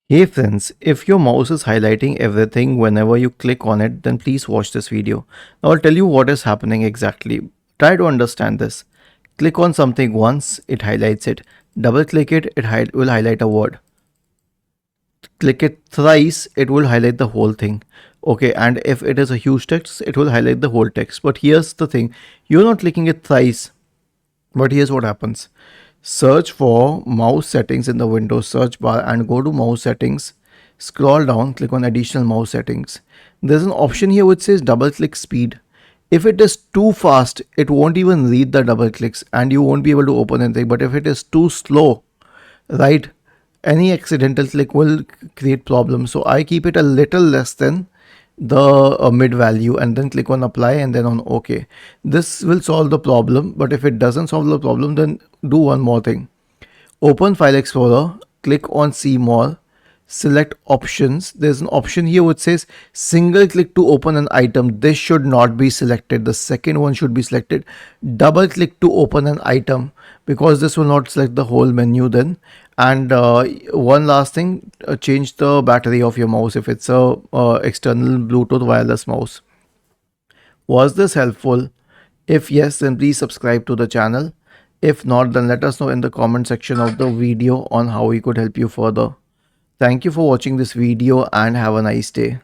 Hey friends, if your mouse is highlighting everything whenever you click on it, then please watch this video. Now I'll tell you what is happening exactly. Try to understand this. Click on something once, it highlights it. Double click it, it will highlight a word. Click it thrice, it will highlight the whole thing. Okay, and if it is a huge text, it will highlight the whole text. But here's the thing, you're not clicking it thrice, but here's what happens. Search for mouse settings in the Windows search bar and go to mouse settings. Scroll down, click on additional mouse settings. There's an option here which says double click speed. If it is too fast, it won't even read the double clicks and you won't be able to open anything. But if it is too slow, right, any accidental click will create problems. So I keep it a little less than the mid value and then click on apply and then on OK. This will solve the problem, but if it doesn't solve the problem, then do one more thing. Open File Explorer, click on See More, select Options. There's an option here which says single click to open an item. This should not be selected. The second one should be selected. Double click to open an item because this will not select the whole menu then. And one last thing, change the battery of your mouse if it's a external Bluetooth wireless mouse. Was this helpful? If yes, then please subscribe to the channel. If not, then let us know in the comment section of the video on how we could help you further. Thank you for watching this video and have a nice day.